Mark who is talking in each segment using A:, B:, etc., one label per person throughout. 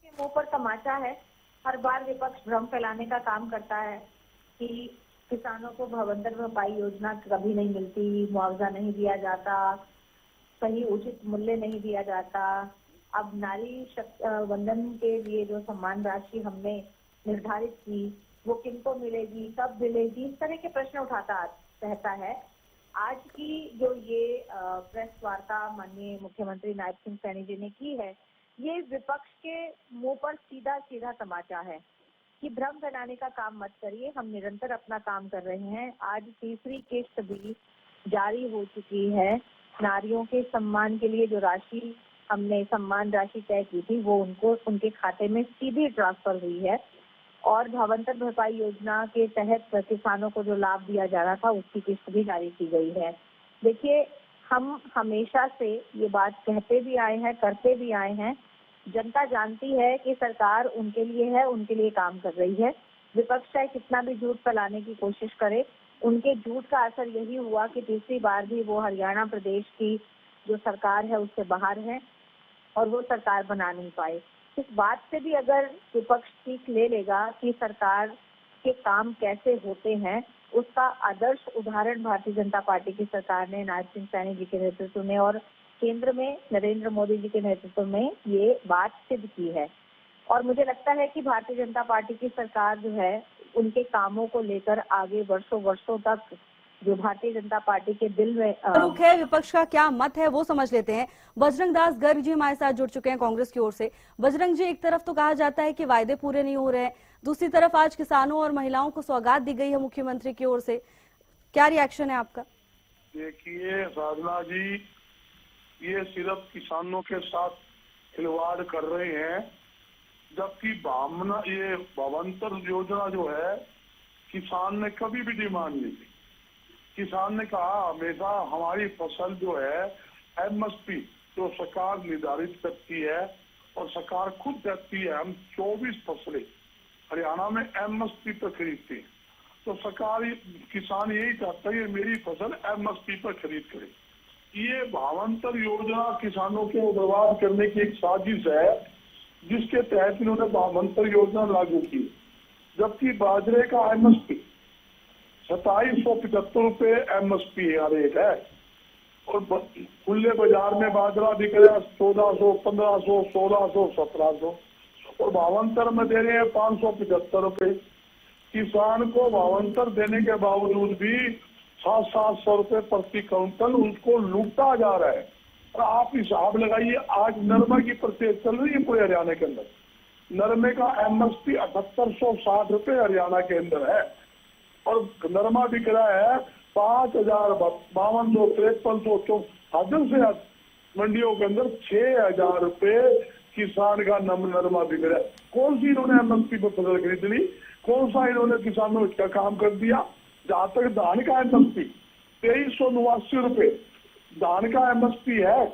A: के मुंह पर तमाचा है। हर बार विपक्ष भ्रम फैलाने का काम करता है कि किसानों को भावांतर भरपाई योजना कभी नहीं मिलती, मुआवजा नहीं दिया जाता, सही उचित मूल्य नहीं दिया जाता। अब वंदन के लिए जो सम्मान राशि हमने निर्धारित की वो किनको मिलेगी, कब मिलेगी, इस तरह के प्रश्न उठाता रहता है। आज की जो ये प्रेस वार्ता माननीय मुख्यमंत्री नायब सिंह सैनी जी ने की है, ये विपक्ष के मुंह पर सीधा सीधा तमाचा है कि भ्रम फैलाने का काम मत करिए, हम निरंतर अपना काम कर रहे हैं। आज तीसरी किस्त भी जारी हो चुकी है। नारियों के सम्मान के लिए जो राशि हमने सम्मान राशि तय की थी वो उनके खाते में सीधी ट्रांसफर हुई है और भावांतर भरपाई योजना के तहत किसानों को जो लाभ दिया जा रहा था उसकी किस्त भी जारी की गई है। देखिए, हम हमेशा से ये बात कहते भी आए हैं, करते भी आए हैं। जनता जानती है कि सरकार उनके लिए है, उनके लिए काम कर रही है। विपक्ष चाहे कितना भी झूठ फैलाने की कोशिश करे, उनके झूठ का असर यही हुआ कि तीसरी बार भी वो हरियाणा प्रदेश की जो सरकार है उससे बाहर है और वो सरकार बना नहीं पाए। इस बात से भी अगर विपक्ष सीख ले लेगा कि सरकार के काम कैसे होते हैं, उसका आदर्श उदाहरण भारतीय जनता पार्टी की सरकार ने नायब सिंह सैनी जी के नेतृत्व में और केंद्र में नरेंद्र मोदी जी के नेतृत्व में ये बात सिद्ध की है। और मुझे लगता है कि भारतीय जनता पार्टी की सरकार जो है उनके कामों को लेकर आगे वर्षों वर्षों तक जो भारतीय जनता पार्टी के दिल में
B: रुख है, विपक्ष का क्या मत है वो समझ लेते हैं। बजरंग दास गर्ग जी हमारे साथ जुड़ चुके हैं कांग्रेस की ओर से। बजरंग जी, एक तरफ तो कहा जाता है कि वायदे पूरे नहीं हो रहे हैं, दूसरी तरफ आज किसानों और महिलाओं को सौगात दी गई है मुख्यमंत्री की ओर से, क्या रिएक्शन है आपका?
C: देखिए साधना जी, ये सिर्फ किसानों के साथ खिलवाड़ कर रहे हैं, जबकि ये भावांतर योजना जो है किसान ने कभी भी डिमांड नहीं की। किसान ने कहा हमेशा हमारी फसल जो है एमएसपी जो सरकार निर्धारित करती है और सरकार खुद कहती है, हम 24 फसलें हरियाणा में एमएसपी पर खरीदते हैं, तो सरकार किसान यही चाहता है कि मेरी फसल एमएसपी पर खरीद करे। ये भावांतर योजना किसानों को बर्बाद करने की एक साजिश है जिसके तहत इन्होंने भावांतर योजना लागू की, जबकि बाजरे का एमएसपी 2775 रुपए एमएसपी रेट है और खुले बाजार में बाजरा बिक रहा है 1400, 1500, 1600, 1700 और भावांतर में दे रहे हैं 575 रुपए। किसान को भावांतर देने के बावजूद भी 700 रुपए प्रति क्विंटल उसको लूटा जा रहा है। और आप हिसाब लगाइए, आज नरमा की परचेज चल रही है पूरे हरियाणा के अंदर, नरमे का एमएसपी 7860 रुपए हरियाणा के अंदर है और नरमा बिक रहा है 5052, 5300, हद से हद मंडियों के अंदर 6000 रुपए किसान का नरमा बिक रहा है। कौन सी इन्होंने एमएसपी पर फसल खरीद ली, कौन सा इन्होंने किसानों का काम कर दिया? जहां तक धान का एमएसपी 2389 रुपए धान का एमएसपी है।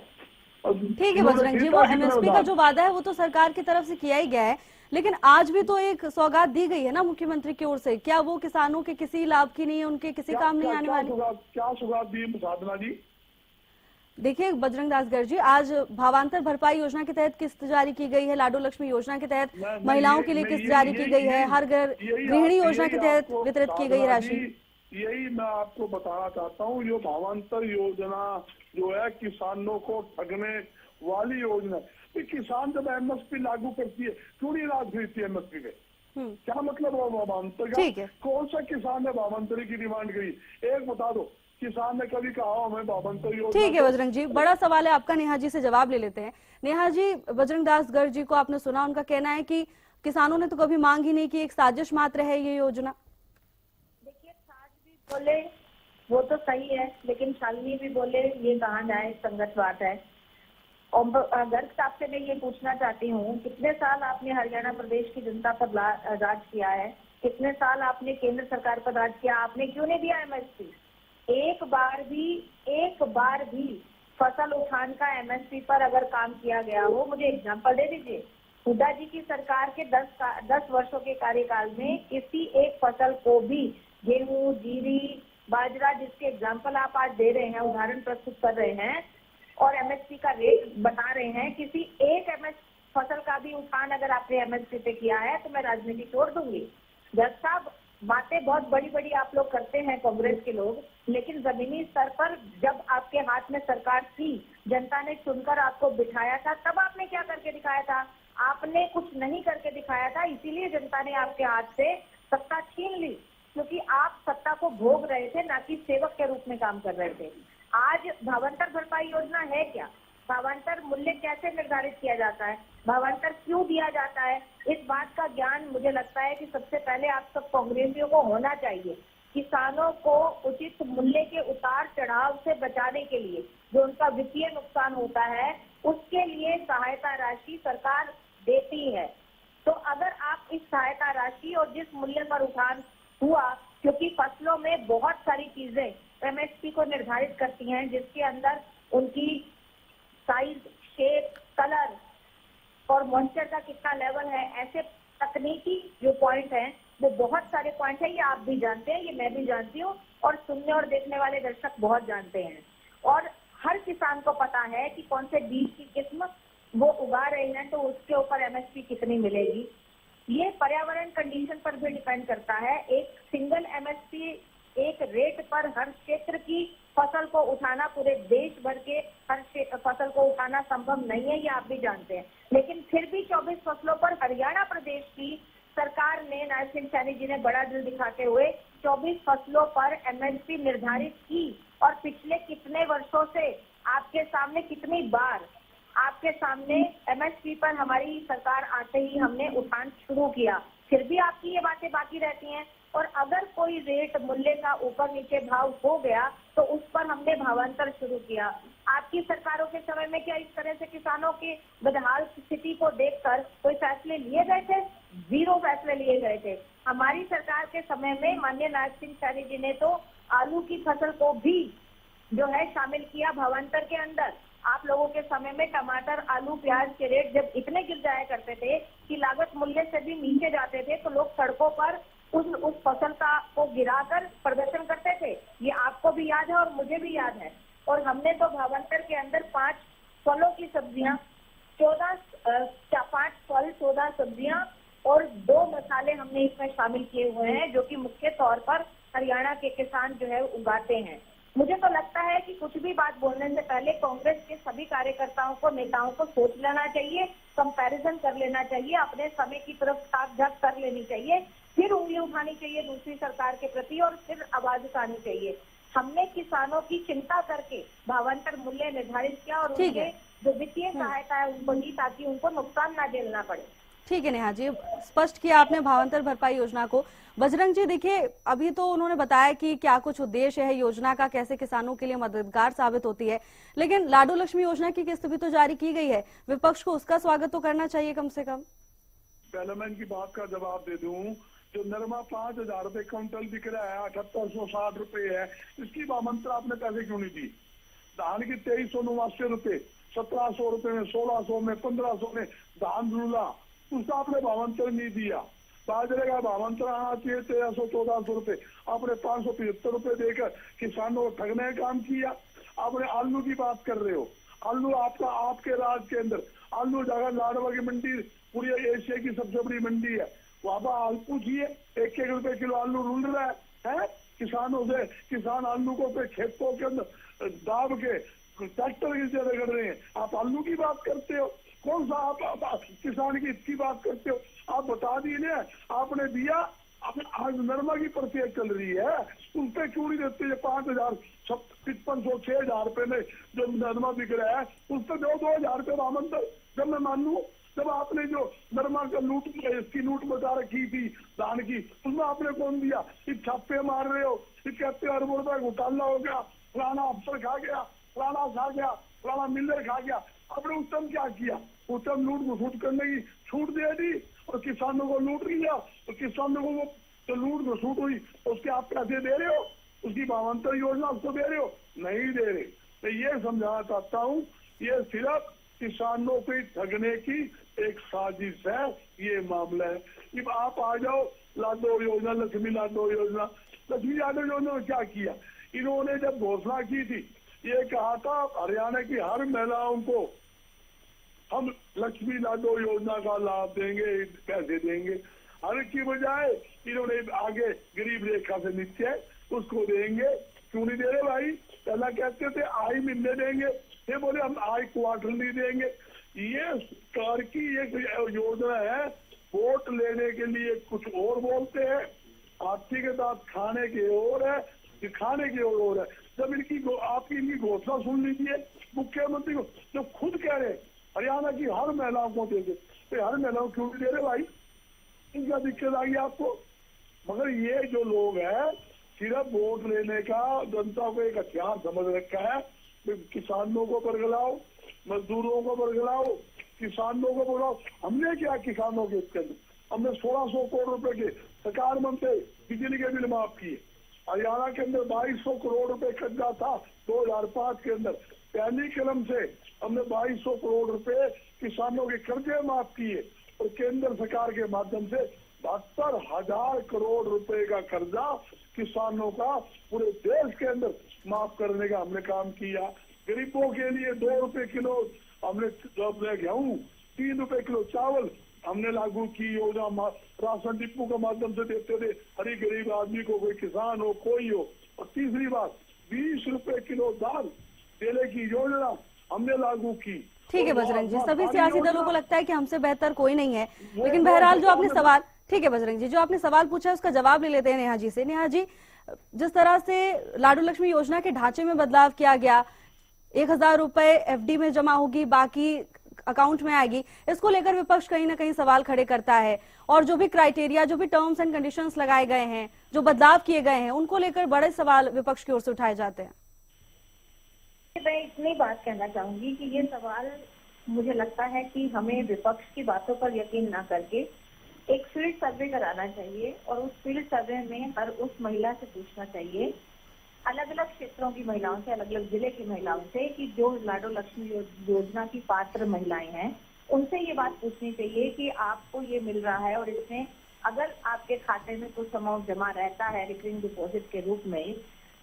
B: ठीक है बजरंग जी, वो एमएसपी का जो वादा है वो तो सरकार की तरफ से किया ही गया है, लेकिन आज भी तो एक सौगात दी गई है ना मुख्यमंत्री की ओर से, क्या वो किसानों के किसी लाभ की नहीं है, उनके किसी काम नहीं आने वाली?
C: क्या सौगात दी साधना जी?
B: देखिए बजरंग दास गर्ग जी, आज भावांतर भरपाई योजना के तहत किस्त जारी की गई है, लाडो लक्ष्मी योजना के तहत महिलाओं के लिए किस्त जारी की गई है, हर घर गृहिणी योजना के तहत वितरित की गई राशि।
C: यही मैं आपको बताना चाहता हूँ, ये भावांतर योजना जो है किसानों को ठगने वाली योजना है। किसान जब एमएसपी लागू करती है क्यों नहीं राज खरीदती एमएसपी पे? क्या मतलब है भावांतर का? कौन सा किसान ने भावांतरी की डिमांड करी? एक बता दो, किसान ने कभी कहा हमें भावांतर योजना?
B: ठीक है बजरंग जी, बड़ा सवाल है आपका, नेहा जी से जवाब ले लेते हैं। नेहा जी, बजरंग दास गर्ग जी को आपने सुना, उनका कहना है कि किसानों ने तो कभी मांग ही नहीं की, एक साजिश मात्र है ये योजना।
A: देखिए, साज भी बोले वो तो सही है, लेकिन शालिनी भी बोले ये कहाँ जाए, संगत बात है। और गर्ग साहब से मैं ये पूछना चाहती हूँ, कितने साल आपने हरियाणा प्रदेश की जनता पर राज किया है, कितने साल आपने केंद्र सरकार पर राज किया, आपने क्यों नहीं दिया एमएसपी? एक बार भी फसल उठान का एमएसपी पर अगर काम किया गया हो, मुझे एग्जांपल दे दीजिए। हुड्डा जी की सरकार के 10 वर्षों के कार्यकाल में किसी एक फसल को भी, गेहूं, जीरी, बाजरा, जिसके एग्जाम्पल आप आज दे रहे हैं, उदाहरण प्रस्तुत कर रहे हैं और एमएसपी का रेट बता रहे हैं, किसी एक फसल का भी उठान अगर आपने एमएसपी पे किया है तो मैं राजनीति छोड़ दूंगी। जज साहब, बातें बहुत बड़ी बड़ी आप लोग करते हैं कांग्रेस के लोग, लेकिन जमीनी स्तर पर जब आपके हाथ में सरकार थी, जनता ने चुनकर आपको बिठाया था, तब आपने क्या करके दिखाया था? आपने कुछ नहीं करके दिखाया था, इसीलिए जनता ने आपके हाथ से सत्ता छीन ली, क्योंकि आप सत्ता को भोग रहे थे, ना कि सेवक के रूप में काम कर रहे थे। आज भावांतर भरपाई योजना है क्या? भावांतर मूल्य कैसे निर्धारित किया जाता है? भावांतर क्यों दिया जाता है? इस बात का ज्ञान मुझे लगता है कि सबसे पहले आप सब कांग्रेसियों को होना चाहिए। किसानों को उचित मूल्य के उतार चढ़ाव से बचाने के लिए जो उनका वित्तीय नुकसान होता है, उसके लिए सहायता राशि सरकार देती है। तो अगर आप इस सहायता राशि और जिस मूल्य पर उठान हुआ, क्योंकि फसलों में बहुत सारी चीजें एमएसपी को निर्धारित करती हैं, जिसके अंदर उनकी साइज, शेप, कलर और मॉइस्चर का कितना लेवल है, ऐसे तकनीकी जो पॉइंट हैं, वो बहुत सारे पॉइंट हैं। ये आप भी जानते हैं, ये मैं भी जानती हूँ, और सुनने और देखने वाले दर्शक बहुत जानते हैं। और हर किसान को पता है कि कौन से बीज की किस्म वो उगा रहे हैं, तो उसके ऊपर एमएसपी कितनी मिलेगी। ये पर्यावरण कंडीशन पर भी डिपेंड करता है। एक सिंगल एमएसपी, एक रेट पर हर क्षेत्र की फसल को उठाना, पूरे देश भर के हर फसल को उठाना संभव नहीं है, ये आप भी जानते हैं। लेकिन फिर भी 24 फसलों पर हरियाणा प्रदेश की सरकार ने, नायब सिंह सैनी जी ने बड़ा दिल दिखाते हुए 24 फसलों पर एमएसपी निर्धारित की। और पिछले कितने वर्षों से आपके सामने, कितनी बार आपके सामने एमएसपी पर हमारी सरकार आते ही हमने उठान शुरू किया, फिर भी आपकी ये बातें बाकी रहती हैं। और अगर कोई रेट मूल्य का ऊपर नीचे भाव हो गया तो उस पर हमने भावांतर शुरू किया। आपकी सरकारों के समय में क्या इस तरह से किसानों की बदहाल स्थिति को देखकर कोई फैसले लिए गए थे? 0 फैसले लिए गए थे। हमारी सरकार के समय में माननीय नायब सिंह सैनी जी ने तो आलू की फसल को भी जो है शामिल किया भावांतर के अंदर। आप लोगों के समय में टमाटर, आलू, प्याज के रेट जब इतने गिर जाया करते थे कि लागत मूल्य से भी नीचे जाते थे, तो लोग सड़कों पर उस फसल का को गिराकर प्रदर्शन करते थे। ये आपको भी याद है और मुझे भी याद है। और हमने तो भावांतर के अंदर 5 फलों की सब्जियां, 5 फल, 14 सब्जियां और 2 मसाले हमने इसमें शामिल किए हुए हैं, जो कि मुख्य तौर पर हरियाणा के किसान जो है उगाते हैं। मुझे तो लगता है कि कुछ भी बात बोलने से पहले कांग्रेस के सभी कार्यकर्ताओं को, नेताओं को सोच लेना चाहिए, कंपैरिजन कर लेना चाहिए, अपने समय की तरफ ताक झांक कर लेनी चाहिए, फिर उंगली उठानी चाहिए दूसरी सरकार के प्रति और फिर आवाज उठानी चाहिए। हमने किसानों की चिंता करके भावांतर मूल्य निर्धारित किया और उनके जो वित्तीय सहायता है उनको दी, ताकि उनको नुकसान ना झेलना पड़े।
B: ठीक है नेहा जी, स्पष्ट किया आपने भावांतर भरपाई योजना को। बजरंग जी, देखिए अभी तो उन्होंने बताया कि क्या कुछ उद्देश्य है योजना का, कैसे किसानों के लिए मददगार साबित होती है, लेकिन लाडू लक्ष्मी योजना की किस्त भी तो जारी की गई है। विपक्ष को उसका स्वागत तो करना चाहिए कम से कम।
C: पहले मैं इनकी बात का जवाब दे दूं। जो नरमा 5,000 रुपए क्विंटल बिक रहा है, 7860 रुपए है, इसकी भावांतर आपने पैसे क्यों नहीं दी? धान की 2389 रुपए, 1700 रुपए में, 1600 में, 1500 में धान धुला, उसका आपने भावांतर नहीं दिया। बाजरे का भावांतर आना चाहिए 1300-1400 रुपए, आपने 575 रुपए देकर किसानों को ठगने का काम किया। आपने आलू की बात कर रहे हो, आलू आपके राज्य के अंदर आलू जगह लाडवा की मंडी पूरी एशिया की सबसे बड़ी मंडी है, वहां पर आलू पूछिए 1-1 रुपए किलो आलू रुल रहा है। किसानों से, किसान आलू को अपने खेतों के अंदर दाब के ट्रैक्टर की जगह कर रहे हैं, आप आलू की बात करते हो? कौन सा आप किसान की इसकी बात करते हो? आप बता दीजिए, आपने दिया, आज नरमा की प्रक्रिया चल रही है, उस पर क्यों नहीं देते? 5,000, 6,000 रुपए में जो नरमा बिक रहा है उस पर 2,000 रुपए भावांतर। जब मैं मानू, जब आपने जो नरमा का इसकी लूट बचा रखी थी धान की, उसमें आपने कौन दिया? इस छापे मार रहे हो, इस कहते हैं अरबों रुपए घोटाला हो गया, फलाना अफसर खा गया, फलाना खा गया, फलाना मिलर खा गया। आपने उस टाइम क्या किया? उस टाइम लूट घुसूट करने की छूट दे दी और किसानों को लूट लिया, तो किसानों को वो तो लूट घुसूट हुई, उसके आप पैसे दे रहे हो? उसकी भावांतर योजना उसको दे रहे हो? नहीं दे रहे। तो ये समझाना चाहता हूँ, ये सिर्फ किसानों को ठगने की एक साजिश है, ये मामला है। अब आप आ जाओ लाडो योजना, लक्ष्मी लाडो योजना। लक्ष्मी लाडो योजना में क्या किया? इन्होंने जब घोषणा की थी, ये कहा था हरियाणा की हर महिलाओं को हम लक्ष्मी लाडो योजना का लाभ देंगे, पैसे देंगे। हर की बजाय इन्होंने आगे गरीब रेखा से नीचे उसको देंगे। क्यों नहीं दे रहे भाई? पहला कहते थे आई महीने देंगे, ये बोले हम आई क्वार्टरली देंगे। ये सरकार की एक योजना है, वोट लेने के लिए कुछ और बोलते हैं, हाथी के दांत खाने के और है, दिखाने की और है। जब आपकी इनकी घोषणा सुन लीजिए मुख्यमंत्री को, जो खुद कह रहे हरियाणा की हर महिलाओं को देंगे, तो हर महिलाओं को क्यों नहीं दे रहे भाई? इनका दिक्कत आ गई आपको। मगर ये जो लोग हैं सिर्फ वोट लेने का जनता को एक हथियार समझ रखा है। किसानों को बरगलाओ, मजदूरों को बरगलाओ, किसानों को बरगलाओ। हमने क्या किसानों के इसके अंदर हमने 1600 करोड़ रुपए के सरकार मंत्री बिजली के बिल माफ किए। हरियाणा के अंदर 2200 करोड़ रुपए कर्जा था 2005 के अंदर, पहली कलम से हमने 2200 करोड़ रुपए किसानों के कर्जे माफ किए और केंद्र सरकार के माध्यम से 72,000 करोड़ रुपए का कर्जा किसानों का पूरे देश के अंदर माफ करने का हमने काम किया। गरीबों के लिए 2 रुपए किलो हमने गेहूं, 3 रुपए किलो चावल हमने लागू की योजना, राशन डिपो के माध्यम से देते थे हर गरीब आदमी को, कोई किसान हो कोई हो। और तीसरी बात 20 रुपए किलो दाल देने की योजना हमने लागू की।
B: ठीक है बजरंग जी, सभी सियासी दलों को लगता है कि हमसे बेहतर कोई नहीं है, लेकिन बहरहाल जो आपने सवाल, ठीक है बजरंग जी, जो आपने सवाल पूछा है उसका जवाब ले लेते हैं नेहा जी से। नेहा जी, जिस तरह से लाडू लक्ष्मी योजना के ढांचे में बदलाव किया गया, 1000 रुपए एफडी में जमा होगी, बाकी अकाउंट में आएगी, इसको लेकर विपक्ष कहीं ना कहीं सवाल खड़े करता है। और जो भी क्राइटेरिया, जो भी टर्म्स एंड कंडीशंस लगाए गए हैं, जो बदलाव किए गए हैं, उनको लेकर बड़े सवाल विपक्ष की ओर से उठाए जाते हैं।
A: मैं इतनी बात कहना चाहूंगी कि ये सवाल मुझे लगता है कि हमें विपक्ष की बातों पर यकीन ना करके एक फील्ड सर्वे कराना चाहिए और उस फील्ड सर्वे में हर उस महिला से पूछना चाहिए, अलग अलग क्षेत्रों की महिलाओं से, अलग अलग जिले की महिलाओं से, कि जो लाडो लक्ष्मी योजना की पात्र महिलाएं हैं उनसे ये बात पूछनी चाहिए कि आपको ये मिल रहा है और इसमें अगर आपके खाते में कुछ अमाउंट जमा रहता है रिकरिंग डिपॉजिट के रूप में,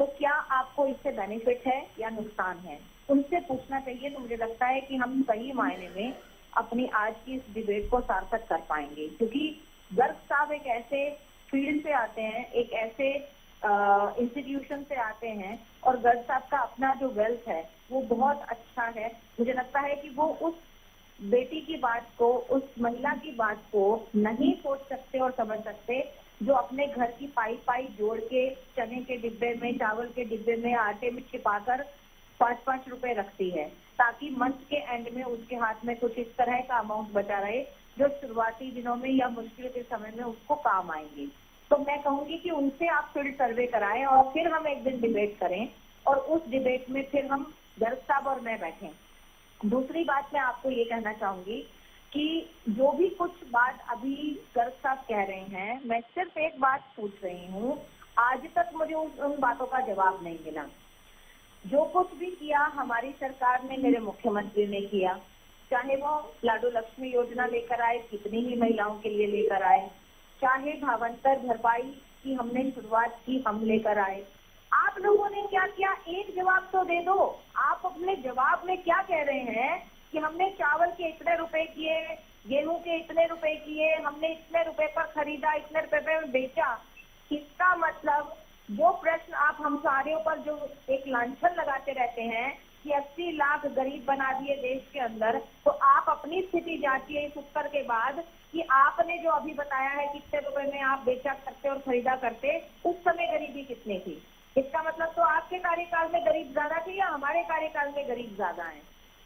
A: तो क्या आपको इससे बेनिफिट है या नुकसान है, उनसे पूछना चाहिए। तो मुझे लगता है कि हम सही मायने में अपनी आज की इस डिबेट को सार्थक कर पाएंगे, क्योंकि गर्ग साहब एक ऐसे फील्ड से आते हैं, एक ऐसे इंस्टीट्यूशन से आते हैं, और गर्ग साहब का अपना जो वेल्थ है वो बहुत अच्छा है। मुझे लगता है कि वो उस बेटी की बात को, उस महिला की बात को नहीं सोच सकते और समझ सकते जो अपने घर की पाई जोड़ के चने के डिब्बे में, चावल के डिब्बे में, आटे में छिपाकर 5-5 रुपए रखती है, ताकि मंथ के एंड में उसके हाथ में कुछ इस तरह का अमाउंट बचा रहे जो शुरुआती दिनों में या मुश्किल के समय में उसको काम आएंगे। तो मैं कहूंगी कि उनसे आप फील्ड सर्वे कराएं और फिर हम एक दिन डिबेट करें और उस डिबेट में फिर हम गर्ग साहब और मैं बैठें। दूसरी बात मैं आपको ये कहना चाहूंगी कि जो भी कुछ बात अभी गर्ग साहब कह रहे हैं, मैं सिर्फ एक बात पूछ रही हूँ, आज तक मुझे उन बातों का जवाब नहीं मिला। जो कुछ भी किया हमारी सरकार ने, मेरे मुख्यमंत्री ने किया, चाहे वो लाडो लक्ष्मी योजना लेकर आए, कितनी ही महिलाओं के लिए लेकर आए, चाहे भावांतर भरपाई की हमने शुरुआत की, हम लेकर आए। आप लोगों ने क्या किया? एक जवाब तो दे दो। आप अपने जवाब में क्या कह रहे हैं कि हमने चावल के इतने रुपए किए, गेहूं के इतने रुपए किए, हमने इतने रुपए पर खरीदा, इतने रुपए पर बेचा। इसका मतलब जो प्रश्न आप हम सारे पर जो एक लांछन लगाते रहते हैं कि 80 लाख गरीब बना दिए देश के अंदर, तो आप अपनी स्थिति जांचिए इस उत्तर के बाद कि आपने जो अभी बताया है कितने रुपए में आप बेचा करते और खरीदा करते, उस समय गरीबी कितनी थी? इसका मतलब तो आपके कार्यकाल में गरीब ज्यादा थे या हमारे कार्यकाल में गरीब ज्यादा है।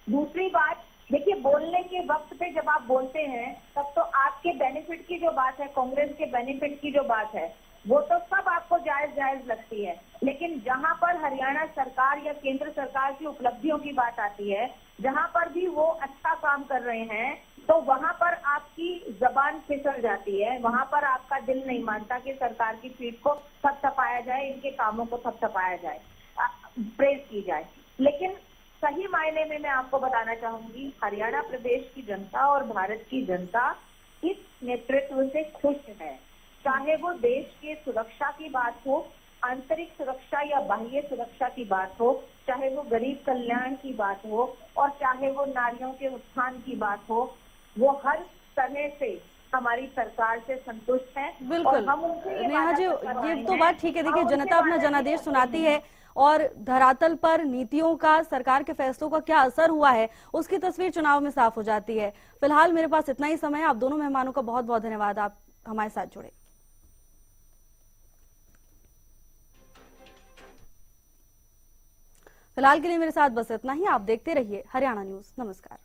A: दूसरी बात, देखिए, बोलने के वक्त पे जब आप बोलते हैं तब तो आपके बेनिफिट की जो बात है, कांग्रेस के बेनिफिट की जो बात है, वो तो सब आपको जायज लगती है, लेकिन जहां पर हरियाणा सरकार या केंद्र सरकार की उपलब्धियों की बात आती है, जहां पर भी वो अच्छा काम कर रहे हैं, तो वहां पर आपकी जबान फिसल जाती है, वहां पर आपका दिल नहीं मानता कि सरकार की पीठ को थपथपाया जाए, इनके कामों को थपथपाया जाए, प्रेज की जाए। लेकिन सही मायने में मैं आपको बताना चाहूंगी, हरियाणा प्रदेश की जनता और भारत की जनता इस नेतृत्व से खुश है। चाहे वो देश की सुरक्षा की बात हो, आंतरिक सुरक्षा या बाह्य सुरक्षा की बात हो, चाहे वो गरीब कल्याण की बात हो और चाहे वो नारियों के उत्थान की बात हो, वो हर तरह से हमारी सरकार से संतुष्ट हैं। और
B: बिल्कुल
A: हम उनसे ये
B: नेहा
A: वादा
B: जी,
A: कर
B: ये
A: रहे
B: तो
A: हैं,
B: बात ठीक है। देखिए,
A: हम उनसे
B: जनता अपना
A: वादा
B: जनादेश
A: नहीं
B: सुनाती
A: करते हैं।
B: है और धरातल पर नीतियों का, सरकार के फैसलों का क्या असर हुआ है, उसकी तस्वीर चुनाव में साफ हो जाती है। फिलहाल मेरे पास इतना ही समय है। आप दोनों मेहमानों का बहुत बहुत धन्यवाद, आप हमारे साथ जुड़े। फिलहाल के लिए मेरे साथ बस इतना ही। आप देखते रहिए हरियाणा न्यूज। नमस्कार।